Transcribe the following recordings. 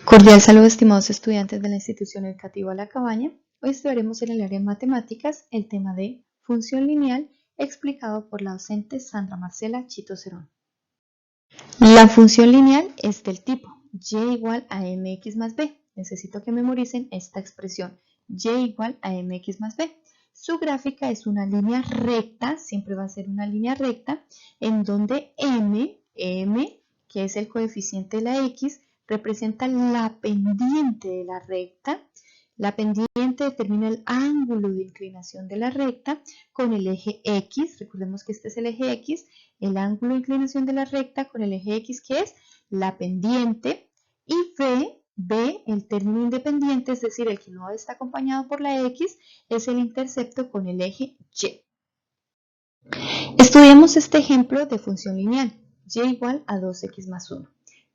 Cordial saludo, estimados estudiantes de la institución educativa La Cabaña. Hoy estudiaremos en el área de matemáticas el tema de función lineal explicado por la docente Sandra Marcela Chito Cerón. La función lineal es del tipo y igual a mx más b. Necesito que memoricen esta expresión, y igual a mx más b. Su gráfica es una línea recta, siempre va a ser una línea recta, en donde m, que es el coeficiente de la x, representa la pendiente de la recta. La pendiente determina el ángulo de inclinación de la recta con el eje X. Recordemos que este es el eje X, el ángulo de inclinación de la recta con el eje X, que es la pendiente. Y B, el término independiente, es decir, el que no está acompañado por la X, es el intercepto con el eje Y. Estudiamos este ejemplo de función lineal, y igual a 2x más 1.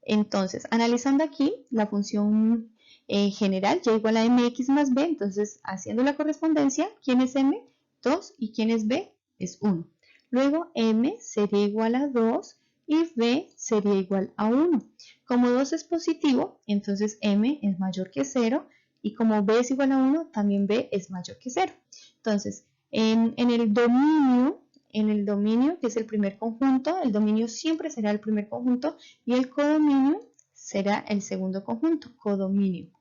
Entonces, analizando aquí la función general, y igual a mx más b, entonces haciendo la correspondencia, ¿quién es m? 2, y ¿quién es b? Es 1. Luego m sería igual a 2 y b sería igual a 1. Como 2 es positivo, entonces m es mayor que 0, y como b es igual a 1, también b es mayor que 0. Entonces, en el dominio, que es el primer conjunto, el dominio siempre será el primer conjunto y el codominio será el segundo conjunto, codominio.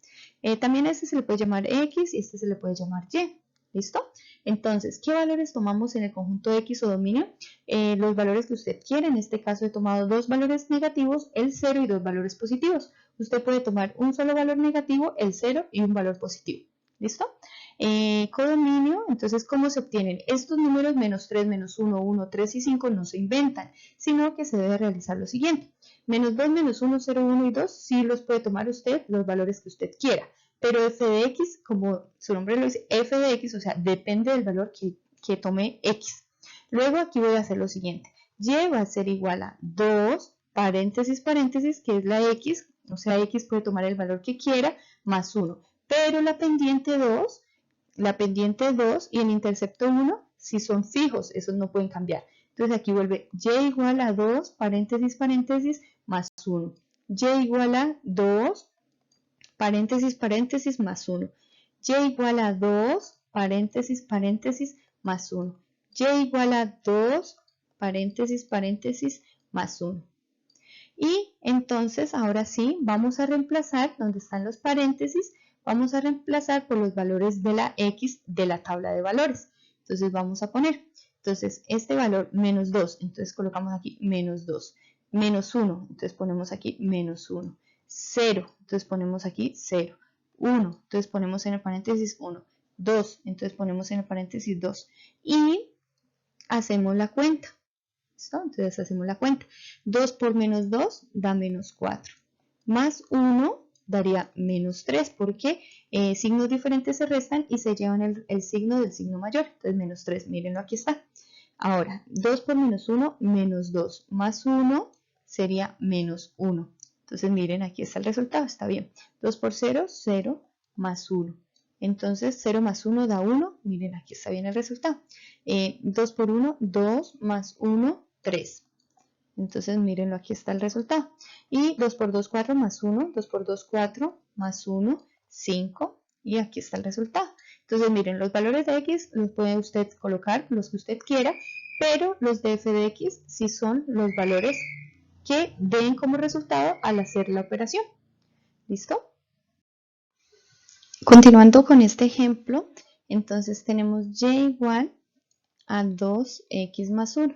También a este se le puede llamar X y a este se le puede llamar Y. ¿Listo? Entonces, ¿qué valores tomamos en el conjunto X o dominio? Los valores que usted quiere. En este caso he tomado dos valores negativos, el 0 y dos valores positivos. Usted puede tomar un solo valor negativo, el 0 y un valor positivo. ¿Listo? Codominio, entonces, ¿cómo se obtienen? Estos números menos 3, menos 1, 1, 3 y 5 no se inventan, sino que se debe realizar lo siguiente. Menos 2, menos 1, 0, 1 y 2, sí los puede tomar usted los valores que usted quiera, pero f de x, como su nombre lo dice, f de x, o sea, depende del valor que tome x. Luego aquí voy a hacer lo siguiente. Y va a ser igual a 2, paréntesis, paréntesis, que es la x, o sea, x puede tomar el valor que quiera, más 1. Pero la pendiente 2 y el intercepto 1 si son fijos, esos no pueden cambiar. Entonces aquí vuelve y igual a 2, paréntesis, paréntesis, más 1. Y igual a 2, paréntesis, paréntesis, más 1. Y igual a 2, paréntesis, paréntesis, más 1. Y igual a 2, paréntesis, paréntesis, más 1. Y entonces, ahora sí, vamos a reemplazar donde están los paréntesis, vamos a reemplazar por los valores de la X de la tabla de valores. Entonces vamos a poner, entonces este valor menos 2, entonces colocamos aquí menos 2, menos 1, entonces ponemos aquí menos 1, 0, entonces ponemos aquí 0, 1, entonces ponemos en el paréntesis 1, 2, entonces ponemos en el paréntesis 2 y hacemos la cuenta. ¿Listo? Entonces hacemos la cuenta. 2 por menos 2 da menos 4. Más 1 daría menos 3 porque signos diferentes se restan y se llevan el signo del signo mayor. Entonces menos 3, mírenlo, aquí está. Ahora, 2 por menos 1, menos 2. Más 1 sería menos 1. Entonces miren, aquí está el resultado, está bien. 2 por 0, 0, más 1. Entonces 0 más 1 da 1, miren, aquí está bien el resultado. 2 por 1, 2, más 1, 3. Entonces mírenlo, aquí está el resultado. Y 2 por 2, 4, más 1, 2 por 2, 4, más 1, 5. Y aquí está el resultado. Entonces miren, los valores de x los puede usted colocar los que usted quiera, pero los de f de x sí son los valores que den como resultado al hacer la operación. ¿Listo? Continuando con este ejemplo, entonces tenemos y igual a 2x más 1.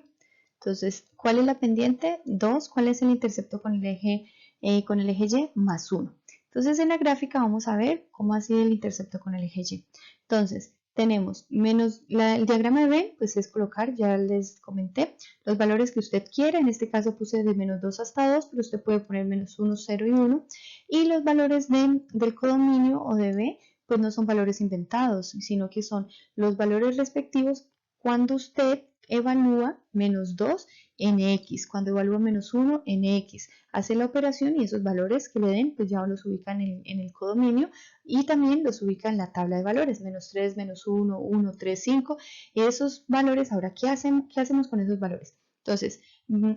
Entonces, ¿cuál es la pendiente? 2. ¿Cuál es el intercepto con el eje Y? Más 1. Entonces, en la gráfica vamos a ver cómo ha sido el intercepto con el eje Y. Entonces, tenemos menos, el diagrama de B, pues es colocar, ya les comenté, los valores que usted quiera. En este caso puse de menos 2 hasta 2, pero usted puede poner menos 1, 0 y 1. Y los valores del codominio o de B, pues no son valores inventados, sino que son los valores respectivos cuando usted evalúa menos 2 en x, cuando evalúa menos 1 en x, hace la operación y esos valores que le den, pues ya los ubican en el codominio y también los ubica en la tabla de valores, menos 3, menos 1, 1, 3, 5, esos valores, ahora, ¿qué hacemos con esos valores? Entonces,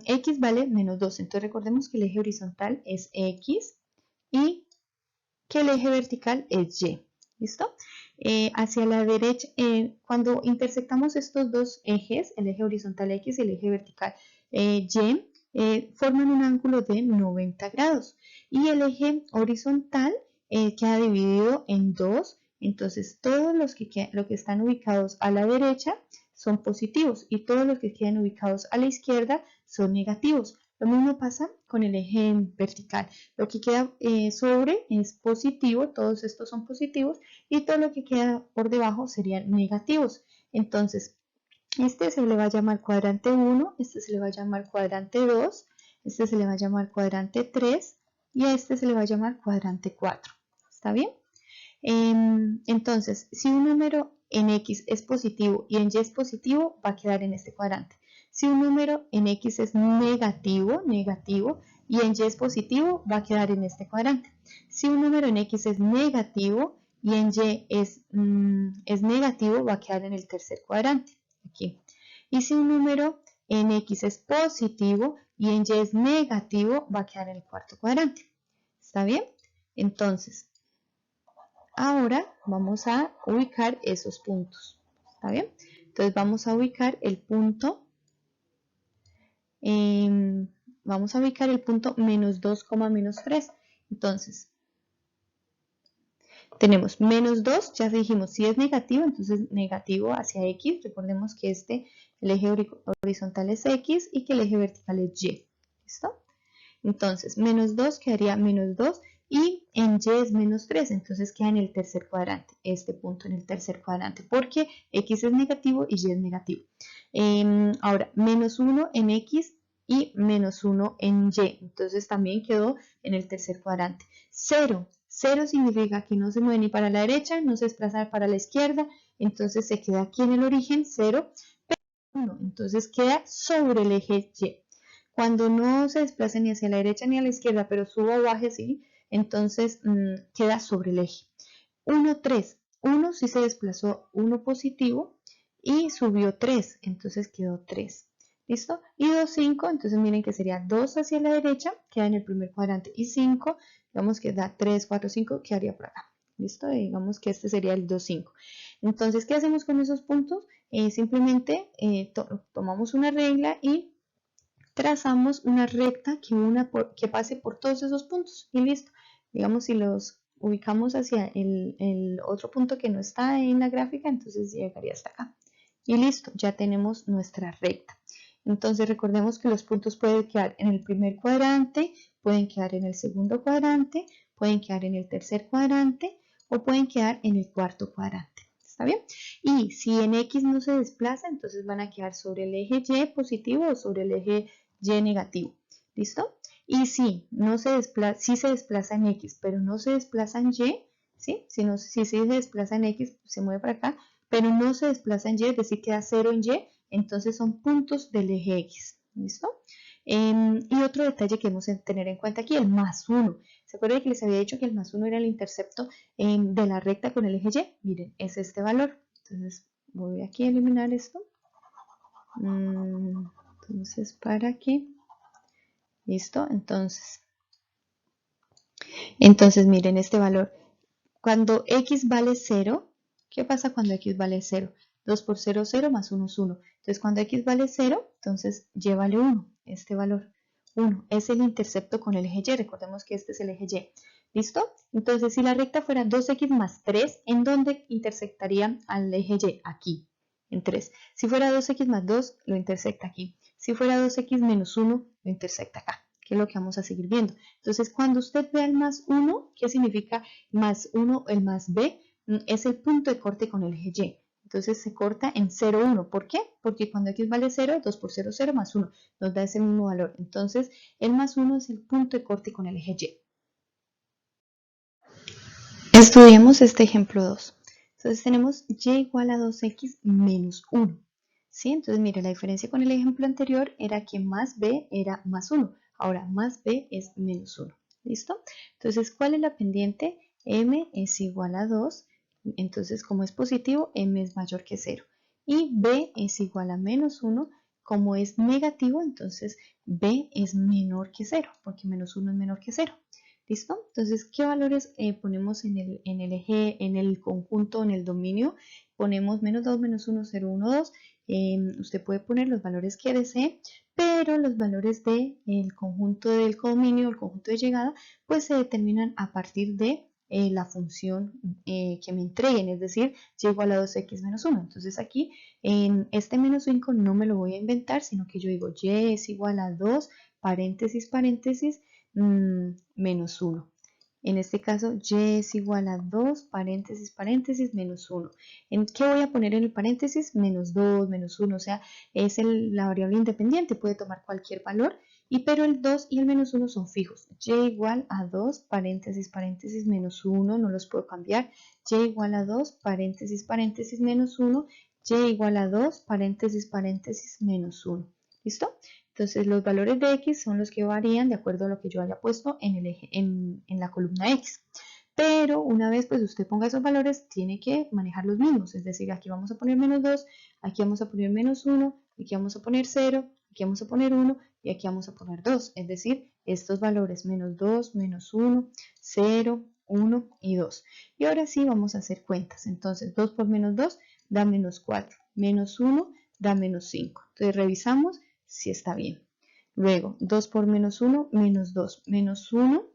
x vale menos 2, entonces recordemos que el eje horizontal es x y que el eje vertical es Y. ¿Listo? Hacia la derecha, cuando intersectamos estos dos ejes, el eje horizontal X y el eje vertical Y, forman un ángulo de 90 grados. Y el eje horizontal queda dividido en dos. Entonces, todos los que están ubicados a la derecha son positivos y todos los que quedan ubicados a la izquierda son negativos. Lo mismo pasa con el eje vertical. Lo que queda sobre es positivo, todos estos son positivos, y todo lo que queda por debajo serían negativos. Entonces, este se le va a llamar cuadrante 1, este se le va a llamar cuadrante 2, este se le va a llamar cuadrante 3 y a este se le va a llamar cuadrante 4. ¿Está bien? Entonces, si un número en X es positivo y en Y es positivo, va a quedar en este cuadrante. Si un número en X es negativo, y en Y es positivo, va a quedar en este cuadrante. Si un número en X es negativo y en Y es negativo, va a quedar en el tercer cuadrante, aquí. Y si un número en X es positivo y en Y es negativo, va a quedar en el cuarto cuadrante. ¿Está bien? Entonces, ahora vamos a ubicar esos puntos. ¿Está bien? Entonces vamos a ubicar el punto, menos 2, menos 3. Entonces, tenemos menos 2, ya dijimos, si es negativo, entonces negativo hacia X. Recordemos que el eje horizontal es X y que el eje vertical es Y. ¿Listo? Entonces, menos 2 quedaría menos 2 y en Y es menos 3, entonces queda en el tercer cuadrante, este punto en el tercer cuadrante, porque X es negativo y Y es negativo. Ahora, menos 1 en X y menos 1 en Y, entonces también quedó en el tercer cuadrante. 0 significa que no se mueve ni para la derecha, no se desplaza para la izquierda, entonces se queda aquí en el origen 0, pero 1, entonces queda sobre el eje Y. Cuando no se desplaza ni hacia la derecha ni a la izquierda, pero suba o baje así, entonces queda sobre el eje. 1, 3. 1 sí se desplazó 1 positivo y subió 3, entonces quedó 3. ¿Listo? Y 2, 5, entonces miren que sería 2 hacia la derecha, queda en el primer cuadrante, y 5, digamos que da 3, 4, 5, quedaría por acá. ¿Listo? Digamos que este sería el 2, 5. Entonces, ¿qué hacemos con esos puntos? Simplemente tomamos una regla y trazamos una recta que pase por todos esos puntos y listo. Digamos, si los ubicamos hacia el otro punto que no está en la gráfica, entonces llegaría hasta acá. Y listo, ya tenemos nuestra recta. Entonces recordemos que los puntos pueden quedar en el primer cuadrante, pueden quedar en el segundo cuadrante, pueden quedar en el tercer cuadrante o pueden quedar en el cuarto cuadrante. ¿Está bien? Y si en X no se desplaza, entonces van a quedar sobre el eje Y positivo o sobre el eje Y negativo. ¿Listo? Y si se desplaza en X, pero no se desplaza en Y, ¿sí? Si se desplaza en X, se mueve para acá, pero no se desplaza en Y, es decir, queda 0 en Y, entonces son puntos del eje X. ¿Listo? Y otro detalle que debemos tener en cuenta aquí, el más 1. ¿Se acuerdan que les había dicho que el más 1 era el intercepto de la recta con el eje Y? Miren, es este valor. Entonces, voy aquí a eliminar esto. Entonces, ¿para aquí? ¿Listo? Entonces miren este valor. Cuando X vale 0, ¿qué pasa cuando X vale 0? 2 por 0, 0 más 1 es 1. Entonces, cuando X vale 0, entonces Y vale 1, este valor. 1 es el intercepto con el eje Y. Recordemos que este es el eje Y. ¿Listo? Entonces, si la recta fuera 2X más 3, ¿en dónde intersectaría al eje Y? Aquí, en 3. Si fuera 2X más 2, lo intersecta aquí. Si fuera 2X menos 1, lo intersecta acá, que es lo que vamos a seguir viendo. Entonces, cuando usted vea el más 1, ¿qué significa más 1? El más B es el punto de corte con el eje Y. Entonces se corta en 0, 1. ¿Por qué? Porque cuando X vale 0, 2 por 0, 0 más 1 nos da ese mismo valor. Entonces, el más 1 es el punto de corte con el eje Y. Estudiemos este ejemplo 2. Entonces tenemos Y igual a 2X menos 1. ¿Sí? Entonces, mire, la diferencia con el ejemplo anterior era que más B era más 1. Ahora, más B es menos 1. ¿Listo? Entonces, ¿cuál es la pendiente? M es igual a 2. Entonces, como es positivo, M es mayor que 0. Y B es igual a menos 1. Como es negativo, entonces B es menor que 0, porque menos 1 es menor que 0. ¿Listo? Entonces, ¿qué valores ponemos en el eje, en el conjunto, en el dominio? Ponemos menos 2, menos 1, 0, 1, 2. Usted puede poner los valores que desee, pero los valores del conjunto del codominio, el conjunto de llegada, pues se determinan a partir de la función que me entreguen, es decir, y igual a 2x menos 1. Entonces aquí en este menos 5 no me lo voy a inventar, sino que yo digo y es igual a 2, paréntesis, paréntesis, menos 1. En este caso, y es igual a 2, paréntesis, paréntesis, menos 1. ¿En qué voy a poner en el paréntesis? Menos 2, menos 1, o sea, es la variable independiente, puede tomar cualquier valor, pero el 2 y el menos 1 son fijos. Y igual a 2, paréntesis, paréntesis, menos 1, no los puedo cambiar. Y igual a 2, paréntesis, paréntesis, menos 1. Y igual a 2, paréntesis, paréntesis, menos 1. ¿Listo? Entonces los valores de x son los que varían de acuerdo a lo que yo haya puesto en el eje, en la columna x. Pero una vez pues usted ponga esos valores, tiene que manejar los mismos. Es decir, aquí vamos a poner menos 2, aquí vamos a poner menos 1, aquí vamos a poner 0, aquí vamos a poner 1 y aquí vamos a poner 2. Es decir, estos valores menos 2, menos 1, 0, 1 y 2. Y ahora sí vamos a hacer cuentas. Entonces 2 por menos 2 da menos 4, menos 1 da menos 5. Entonces revisamos si está bien. Luego 2 por menos 1, menos 2, menos 1.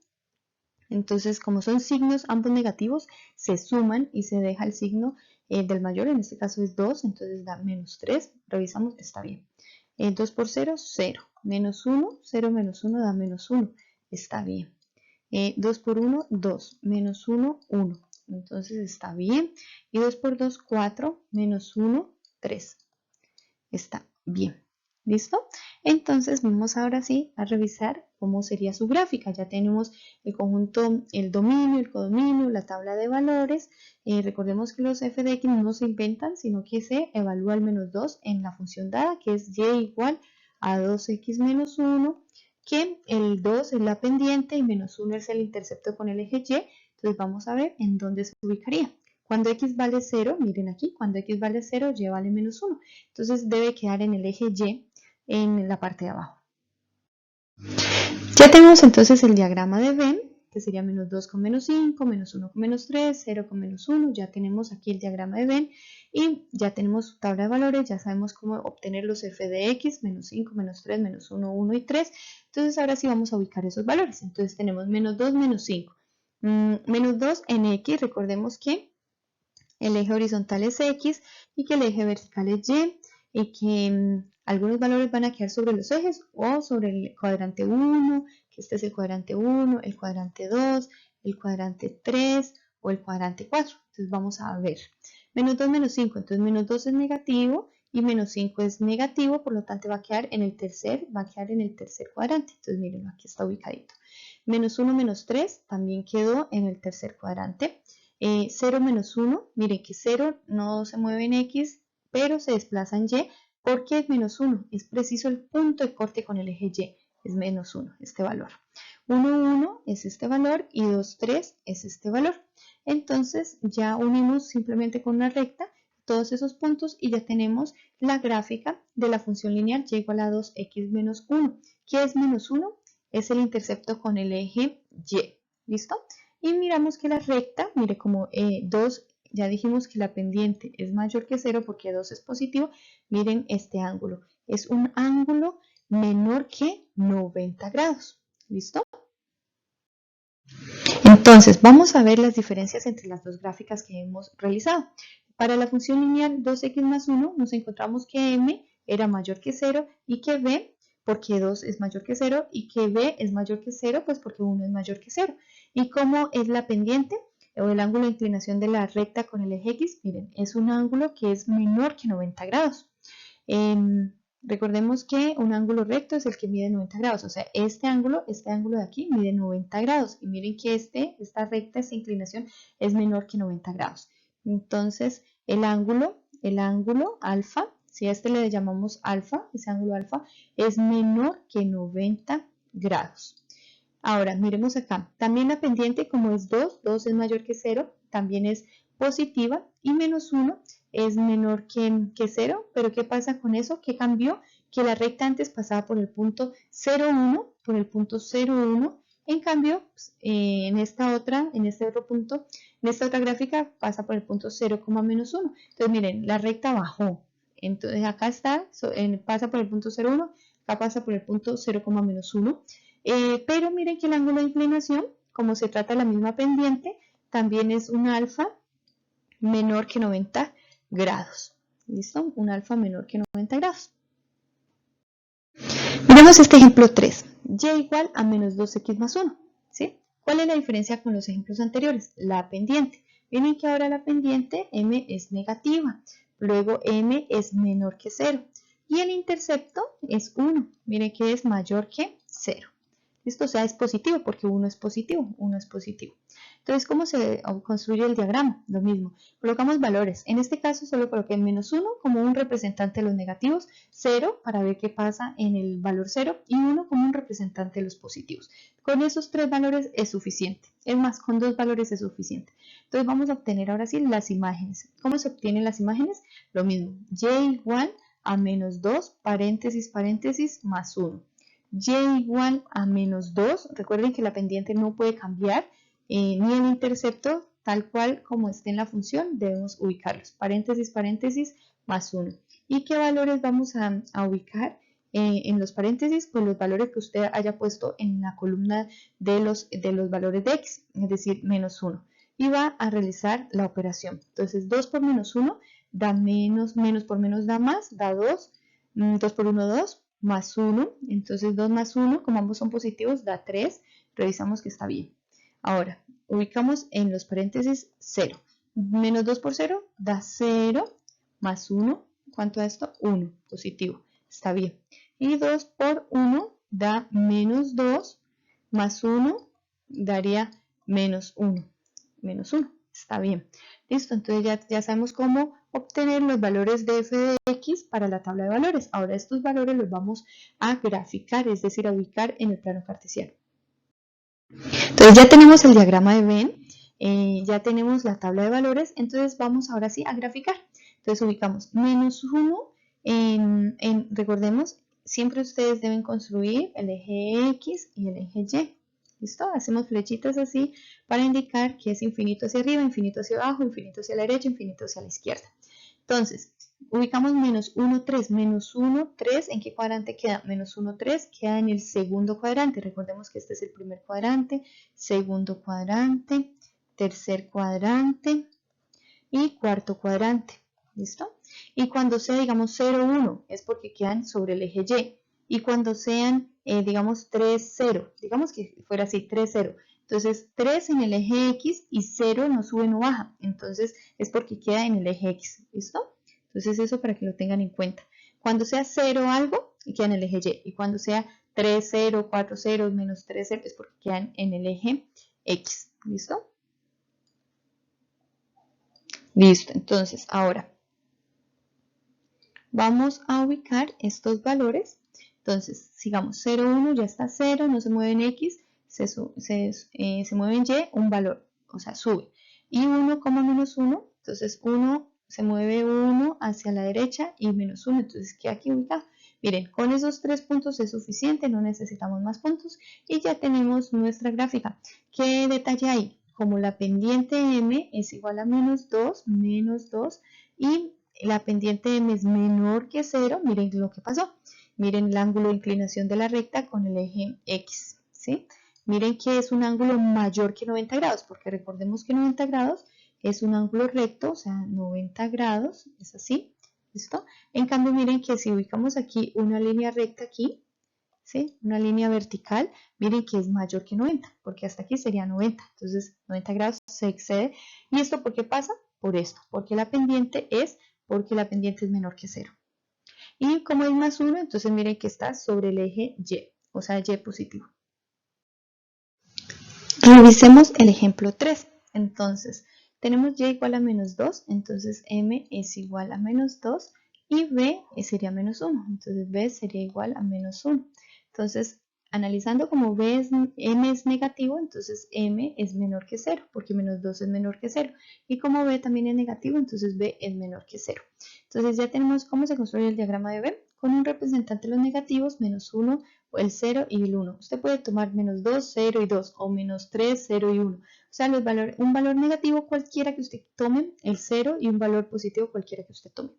Entonces, como son signos ambos negativos, se suman y se deja el signo del mayor, en este caso es 2, entonces da menos 3. Revisamos, está bien. 2 por 0, 0. Menos 1, 0 menos 1 da menos 1. Está bien. 2 por 1, 2. Menos 1, 1. Entonces está bien. Y 2 por 2, 4. Menos 1, 3. Está bien. ¿Listo? Entonces vamos ahora sí a revisar cómo sería su gráfica. Ya tenemos el conjunto, el dominio, el codominio, la tabla de valores. Recordemos que los f de x no se inventan, sino que se evalúa el menos 2 en la función dada, que es y igual a 2x menos 1, que el 2 es la pendiente y menos 1 es el intercepto con el eje y. Entonces vamos a ver en dónde se ubicaría. Cuando x vale 0, miren aquí, cuando x vale 0, y vale menos 1. Entonces debe quedar en el eje y en la parte de abajo. Ya tenemos entonces el diagrama de Venn, que sería menos 2 con menos 5, menos 1 con menos 3, 0 con menos 1. Ya tenemos aquí el diagrama de Venn y ya tenemos su tabla de valores, ya sabemos cómo obtener los f de x, menos 5, menos 3, menos 1, 1 y 3. Entonces ahora sí vamos a ubicar esos valores. Entonces tenemos menos 2, menos 5. Menos 2 en x, recordemos que el eje horizontal es x y que el eje vertical es y que algunos valores van a quedar sobre los ejes o sobre el cuadrante 1, que este es el cuadrante 1, el cuadrante 2, el cuadrante 3 o el cuadrante 4. Entonces vamos a ver. Menos 2, menos 5. Entonces menos 2 es negativo y menos 5 es negativo, por lo tanto va a quedar en el tercer cuadrante. Entonces miren, aquí está ubicadito. Menos 1, menos 3 también quedó en el tercer cuadrante. 0 menos 1, miren que 0 no se mueve en x, pero se desplaza en y, porque es menos 1, es preciso el punto de corte con el eje y, es menos 1, este valor. 1, 1 es este valor y 2, 3 es este valor. Entonces ya unimos simplemente con una recta todos esos puntos y ya tenemos la gráfica de la función lineal y igual a 2x menos 1. ¿Qué es menos 1? Es el intercepto con el eje y. ¿Listo? Y miramos que la recta, mire como 2, ya dijimos que la pendiente es mayor que 0 porque 2 es positivo. Miren este ángulo, es un ángulo menor que 90 grados. ¿Listo? Entonces, vamos a ver las diferencias entre las dos gráficas que hemos realizado. Para la función lineal 2x más 1 nos encontramos que m era mayor que 0 y que b, porque 2 es mayor que 0, y que b es mayor que 0, pues porque 1 es mayor que 0. ¿Y cómo es la pendiente o el ángulo de inclinación de la recta con el eje x? Miren, es un ángulo que es menor que 90 grados. Recordemos que un ángulo recto es el que mide 90 grados, o sea, este ángulo de aquí mide 90 grados. Y miren que esta recta, esta inclinación es menor que 90 grados. Entonces, el ángulo alfa, si a este le llamamos alfa, ese ángulo alfa es menor que 90 grados. Ahora, miremos acá. También la pendiente, como es 2, 2 es mayor que 0, también es positiva, y menos 1 es menor que 0, pero ¿qué pasa con eso? ¿Qué cambió? Que la recta antes pasaba por el punto 0,1, En cambio, pues, en este otro punto, en esta otra gráfica pasa por el punto 0, menos 1. Entonces miren, la recta bajó. Entonces acá está, pasa por el punto 0,1, acá pasa por el punto 0, menos 1. Pero miren que el ángulo de inclinación, como se trata de la misma pendiente, también es un alfa menor que 90 grados. ¿Listo? Un alfa menor que 90 grados. Miremos este ejemplo 3. Y igual a menos 2x más 1. ¿Sí? ¿Cuál es la diferencia con los ejemplos anteriores? La pendiente. Miren que ahora la pendiente m es negativa. Luego m es menor que 0. Y el intercepto es 1. Miren que es mayor que 0. ¿Listo? O sea, es positivo porque 1 es positivo. 1 es positivo. Entonces, ¿cómo se construye el diagrama? Lo mismo. Colocamos valores. En este caso solo coloqué menos 1 como un representante de los negativos, 0 para ver qué pasa en el valor 0 y 1 como un representante de los positivos. Con esos 3 valores es suficiente. Es más, con 2 valores es suficiente. Entonces vamos a obtener ahora sí las imágenes. ¿Cómo se obtienen las imágenes? Lo mismo. Y igual a menos 2, paréntesis, paréntesis, más 1. Y igual a menos 2. Recuerden que la pendiente no puede cambiar. Ni el intercepto, tal cual como esté en la función, debemos ubicarlos. Paréntesis, paréntesis, más 1. ¿Y qué valores vamos a ubicar en los paréntesis? Pues los valores que usted haya puesto en la columna de los valores de x, es decir, menos 1. Y va a realizar la operación. Entonces, 2 por menos 1 da menos, menos por menos da más, da 2. 2 por 1, 2, más 1. Entonces, 2 más 1, como ambos son positivos, da 3. Revisamos que está bien. Ahora, ubicamos en los paréntesis 0. Menos 2 por 0 da 0, más 1. ¿Cuánto da esto? 1, positivo. Está bien. Y 2 por 1 da menos 2, más 1 daría menos 1. Menos 1. Está bien. Listo, entonces ya sabemos cómo obtener los valores de f de x para la tabla de valores. Ahora estos valores los vamos a graficar, es decir, a ubicar en el plano cartesiano. Entonces ya tenemos el diagrama de Venn, ya tenemos la tabla de valores, entonces vamos ahora sí a graficar. Entonces ubicamos menos 1, recordemos, siempre ustedes deben construir el eje X y el eje Y. ¿Listo? Hacemos flechitas así para indicar que es infinito hacia arriba, infinito hacia abajo, infinito hacia la derecha, infinito hacia la izquierda. Entonces, ubicamos menos 1, 3, menos 1, 3, ¿en qué cuadrante queda? Menos 1, 3, queda en el segundo cuadrante. Recordemos que este es el primer cuadrante, segundo cuadrante, tercer cuadrante y cuarto cuadrante. ¿Listo? Y cuando sea, digamos, 0, 1, es porque quedan sobre el eje Y. Y cuando sean, digamos, 3, 0, digamos que fuera así, 3, 0. Entonces, 3 en el eje X y 0 no sube, no baja. Entonces, es porque queda en el eje X. ¿Listo? Entonces, eso para que lo tengan en cuenta. Cuando sea 0 algo, queda en el eje Y. Y cuando sea 3, 0, 4, 0, menos 3, 0, es porque quedan en el eje X. ¿Listo? Listo. Entonces, ahora vamos a ubicar estos valores. Entonces, sigamos 0, 1, ya está 0, no se mueve en X, se mueve en Y un valor, o sea, sube. Y 1, menos 1, entonces 1 se mueve 1 hacia la derecha y menos 1, entonces queda aquí ubicado. Miren, con esos 3 puntos es suficiente, no necesitamos más puntos y ya tenemos nuestra gráfica. ¿Qué detalle hay? Como la pendiente M es igual a menos 2 y la pendiente M es menor que 0, miren lo que pasó. Miren el ángulo de inclinación de la recta con el eje X, ¿sí? Miren que es un ángulo mayor que 90 grados, porque recordemos que 90 grados es un ángulo recto, o sea, 90 grados, es así, ¿listo? En cambio, miren que si ubicamos aquí una línea recta aquí, ¿sí? Una línea vertical, miren que es mayor que 90, porque hasta aquí sería 90, entonces 90 grados se excede. ¿Y esto por qué pasa? Por esto, porque la pendiente es menor que 0. Y como es más 1, entonces miren que está sobre el eje Y, o sea, Y positivo. Revisemos el ejemplo 3. Entonces, tenemos Y igual a menos 2, entonces M es igual a menos 2 y B sería menos 1, entonces B sería igual a menos 1. Entonces, analizando como M es negativo, entonces M es menor que 0, porque menos 2 es menor que 0. Y como B también es negativo, entonces B es menor que 0. Entonces ya tenemos cómo se construye el diagrama de B. Con un representante de los negativos, menos 1 el 0 y el 1. Usted puede tomar menos 2, 0 y 2, o menos 3, 0 y 1. O sea, un valor negativo cualquiera que usted tome, el 0, y un valor positivo cualquiera que usted tome.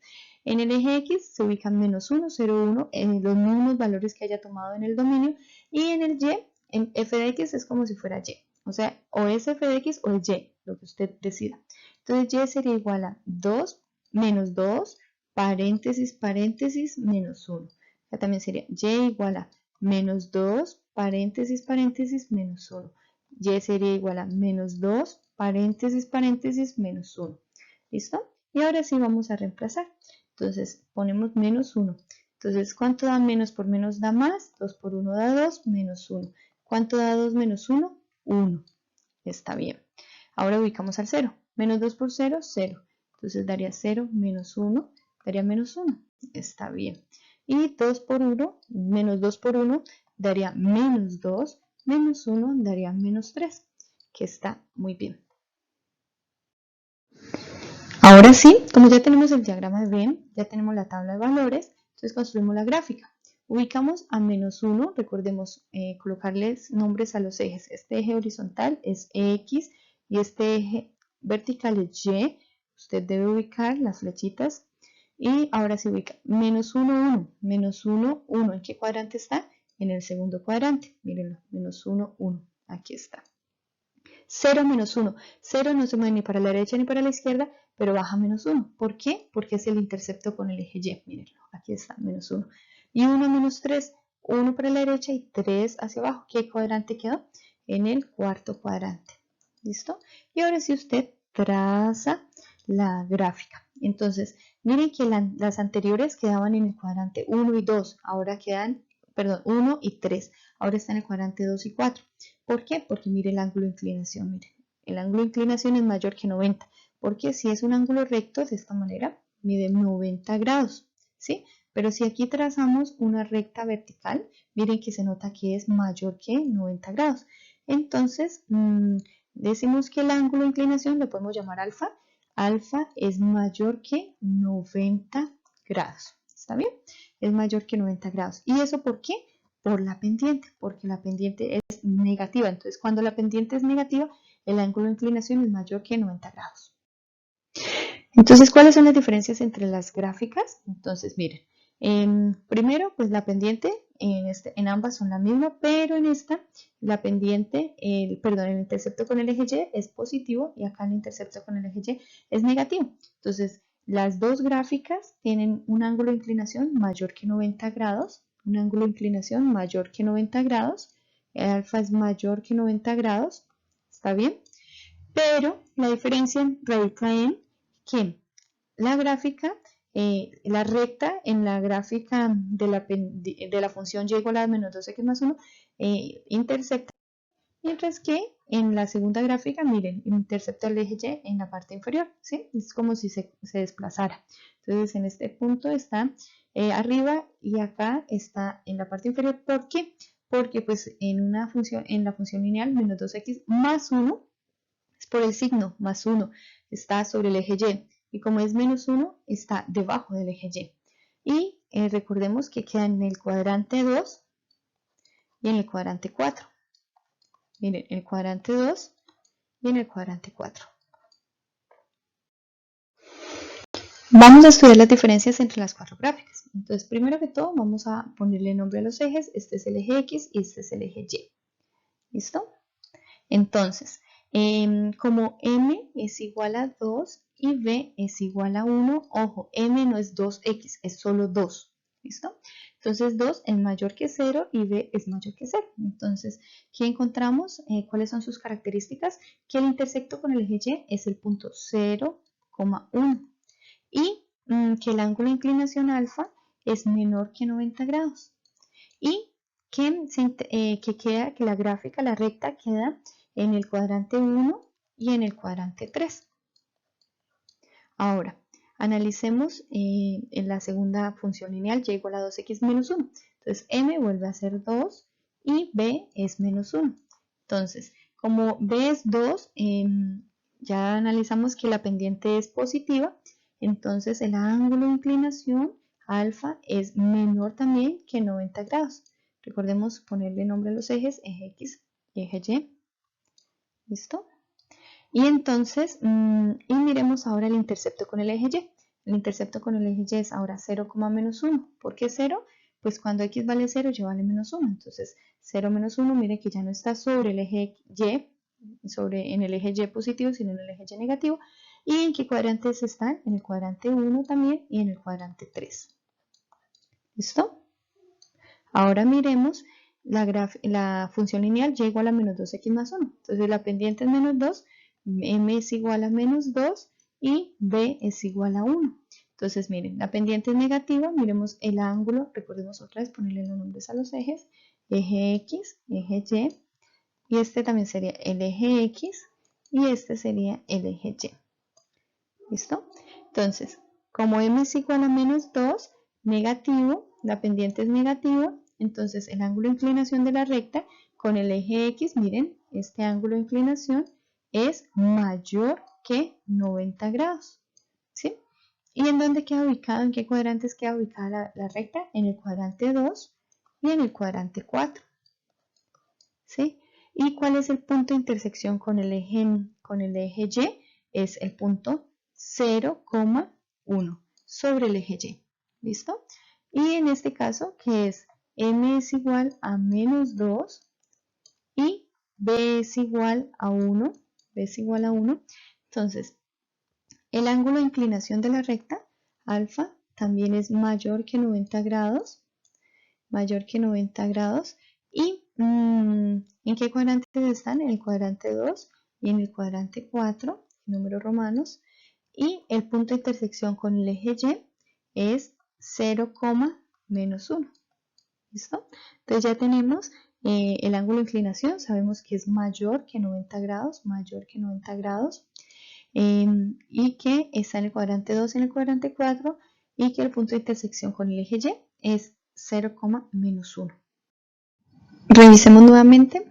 En el eje X se ubican menos 1, 0, 1, en los mismos valores que haya tomado en el dominio, y en el Y, en f de X es como si fuera Y. O sea, o es f de X o es Y, lo que usted decida. Entonces Y sería igual a 2 menos 2, paréntesis, paréntesis, menos 1. Acá también sería Y igual a menos 2, paréntesis, paréntesis, menos 1. Y sería igual a menos 2, paréntesis, paréntesis, menos 1. ¿Listo? Y ahora sí vamos a reemplazar. Entonces ponemos menos 1. Entonces, ¿cuánto da menos por menos da más? 2 por 1 da 2, menos 1. ¿Cuánto da 2 menos 1? 1. Está bien. Ahora ubicamos al 0. Menos 2 por 0, 0. Entonces daría 0 menos 1, daría menos 1. Está bien. Y 2 por 1, menos 2 por 1, daría menos 2, menos 1 daría menos 3, que está muy bien. Ahora sí, como ya tenemos el diagrama de Venn, ya tenemos la tabla de valores, entonces construimos la gráfica. Ubicamos a menos 1, recordemos colocarles nombres a los ejes. Este eje horizontal es X y este eje vertical es Y. Usted debe ubicar las flechitas. Y ahora se ubica menos 1, 1, menos 1, 1. ¿En qué cuadrante está? En el segundo cuadrante. Mírenlo, menos 1, 1. Aquí está. 0 menos 1. 0 no se mueve ni para la derecha ni para la izquierda, pero baja menos 1. ¿Por qué? Porque es el intercepto con el eje Y. Mírenlo, aquí está, menos 1. Y 1 menos 3. 1 para la derecha y 3 hacia abajo. ¿Qué cuadrante quedó? En el cuarto cuadrante. ¿Listo? Y ahora sí usted traza la gráfica. Entonces, miren que las anteriores quedaban en el cuadrante 1 y 2. Ahora quedan, perdón, 1 y 3. Ahora está en el cuadrante 2 y 4. ¿Por qué? Porque mire el ángulo de inclinación, mire. El ángulo de inclinación es mayor que 90, porque si es un ángulo recto, de esta manera, mide 90 grados, ¿sí? Pero si aquí trazamos una recta vertical, miren que se nota que es mayor que 90 grados. Entonces, decimos que el ángulo de inclinación lo podemos llamar alfa. Alfa es mayor que 90 grados, ¿está bien? Es mayor que 90 grados. ¿Y eso por qué? Por la pendiente, porque la pendiente es negativa. Entonces, cuando la pendiente es negativa, el ángulo de inclinación es mayor que 90 grados. Entonces, ¿cuáles son las diferencias entre las gráficas? Entonces, miren, primero, pues la pendiente en ambas son la misma, pero en esta, la pendiente, el intercepto con el eje Y es positivo y acá el intercepto con el eje Y es negativo. Entonces, las dos gráficas tienen un ángulo de inclinación mayor que 90 grados, un ángulo de inclinación mayor que 90 grados, el alfa es mayor que 90 grados, ¿está bien? Pero la diferencia radica en que la gráfica, la recta en la gráfica de la función y igual a menos 2x más 1 intercepta, mientras que en la segunda gráfica, miren, intercepta el eje Y en la parte inferior, ¿sí? Es como si se desplazara. Entonces, en este punto está arriba y acá está en la parte inferior. ¿Por qué? Porque pues en la función lineal menos 2x más 1, es por el signo, más 1, está sobre el eje Y. Y como es menos 1, está debajo del eje Y. Y recordemos que queda en el cuadrante 2 y en el cuadrante 4. Miren, el cuadrante 2 y en el cuadrante 4. Vamos a estudiar las diferencias entre las cuatro gráficas. Entonces, primero que todo, vamos a ponerle nombre a los ejes. Este es el eje X y este es el eje Y. ¿Listo? Entonces, como M es igual a 2 y B es igual a 1, ojo, M no es 2X, es solo 2. ¿Listo? Entonces 2 es mayor que 0 y B es mayor que 0. Entonces, ¿qué encontramos? ¿Cuáles son sus características? Que el intersecto con el eje Y es el punto 0,1 y que el ángulo de inclinación alfa es menor que 90 grados y que la gráfica, la recta, queda en el cuadrante 1 y en el cuadrante 3. Ahora, analicemos en la segunda función lineal y igual a 2x menos 1. Entonces, m vuelve a ser 2 y b es menos 1. Entonces, como b es 2, ya analizamos que la pendiente es positiva, entonces el ángulo de inclinación alfa es menor también que 90 grados. Recordemos ponerle nombre a los ejes, eje X y eje Y. ¿Listo? Y entonces, y miremos ahora el intercepto con el eje Y. El intercepto con el eje Y es ahora 0, menos 1. ¿Por qué 0? Pues cuando X vale 0, Y vale menos 1. Entonces, 0 menos 1, mire que ya no está sobre el eje Y, en el eje Y positivo, sino en el eje Y negativo. ¿Y en qué cuadrantes están? En el cuadrante 1 también y en el cuadrante 3. ¿Listo? Ahora miremos la función lineal y igual a menos 2x más 1. Entonces la pendiente es menos 2, m es igual a menos 2 y b es igual a 1. Entonces miren, la pendiente es negativa, miremos el ángulo, recordemos otra vez ponerle los nombres a los ejes, eje X, eje Y, y este también sería el eje X y este sería el eje Y. ¿Listo? Entonces, como m es igual a menos 2, negativo, la pendiente es negativa, entonces el ángulo de inclinación de la recta con el eje X, miren, este ángulo de inclinación es mayor que 90 grados. ¿Sí? ¿Y en dónde queda ubicado? ¿En qué cuadrantes queda ubicada la recta? En el cuadrante 2 y en el cuadrante 4. ¿Sí? ¿Y cuál es el punto de intersección con el eje Y? Es el punto 0,1 sobre el eje Y. ¿Listo? Y en este caso, que es m es igual a menos 2 y b es igual a 1. B es igual a 1. Entonces, el ángulo de inclinación de la recta, alfa, también es mayor que 90 grados. Mayor que 90 grados. ¿Y en qué cuadrantes están? En el cuadrante 2 y en el cuadrante 4, números romanos. Y el punto de intersección con el eje Y es 0, menos 1. ¿Listo? Entonces ya tenemos el ángulo de inclinación, sabemos que es mayor que 90 grados, y que está en el cuadrante 2 y en el cuadrante 4, y que el punto de intersección con el eje Y es 0, menos 1. Revisemos nuevamente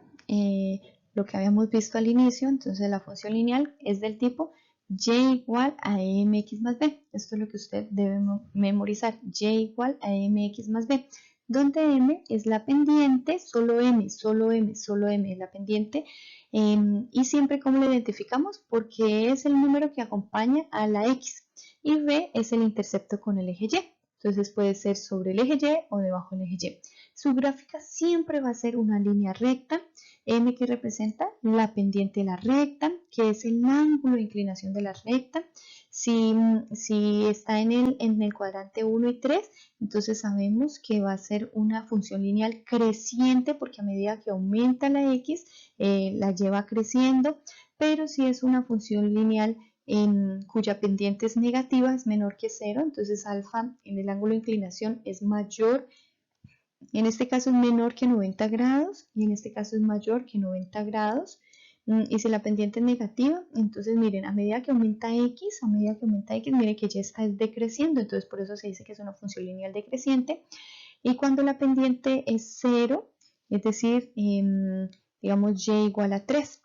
lo que habíamos visto al inicio. Entonces la función lineal es del tipo y igual a mx más b. Esto es lo que usted debe memorizar. Y igual a mx más b, donde m es la pendiente, solo m es la pendiente. Y siempre, ¿cómo lo identificamos? Porque es el número que acompaña a la x. Y b es el intercepto con el eje y. Entonces puede ser sobre el eje Y o debajo del eje Y. Su gráfica siempre va a ser una línea recta, m que representa la pendiente de la recta, que es el ángulo de inclinación de la recta. Si está en el cuadrante 1 y 3, entonces sabemos que va a ser una función lineal creciente, porque a medida que aumenta la x, la lleva creciendo. Pero si es una función lineal cuya pendiente es negativa, es menor que 0, entonces alfa en el ángulo de inclinación es mayor. En este caso es menor que 90 grados y en este caso es mayor que 90 grados. Y si la pendiente es negativa, entonces miren, a medida que aumenta x, miren que ya está decreciendo, entonces por eso se dice que es una función lineal decreciente. Y cuando la pendiente es 0, es decir, digamos y igual a 3,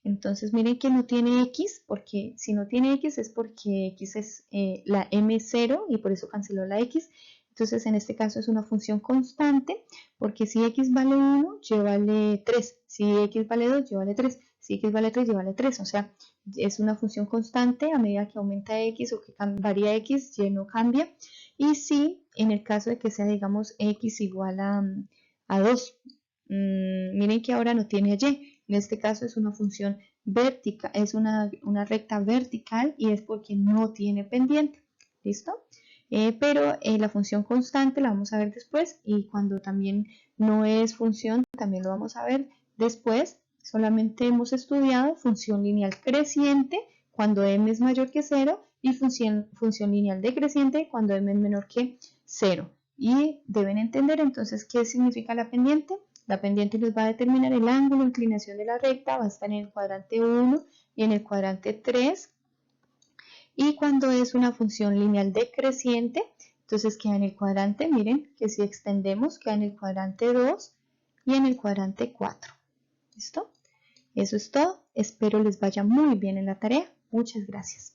entonces miren que no tiene x, porque si no tiene x es porque x es la m0 y por eso canceló la x. Entonces en este caso es una función constante, porque si x vale 1, y vale 3. Si x vale 2, y vale 3. Si x vale 3, y vale 3. O sea, es una función constante a medida que aumenta x o que varía x, y no cambia. Y si en el caso de que sea, digamos, x igual a 2, miren que ahora no tiene y. En este caso es una función vertical, es una recta vertical y es porque no tiene pendiente. ¿Listo? Pero la función constante la vamos a ver después, y cuando también no es función también lo vamos a ver después. Solamente hemos estudiado función lineal creciente cuando m es mayor que 0 y función lineal decreciente cuando m es menor que 0. Y deben entender entonces qué significa la pendiente. La pendiente les va a determinar el ángulo de inclinación de la recta, va a estar en el cuadrante 1 y en el cuadrante 3. Y cuando es una función lineal decreciente, entonces queda en el cuadrante, miren que si extendemos, queda en el cuadrante 2 y en el cuadrante 4. ¿Listo? Eso es todo. Espero les vaya muy bien en la tarea. Muchas gracias.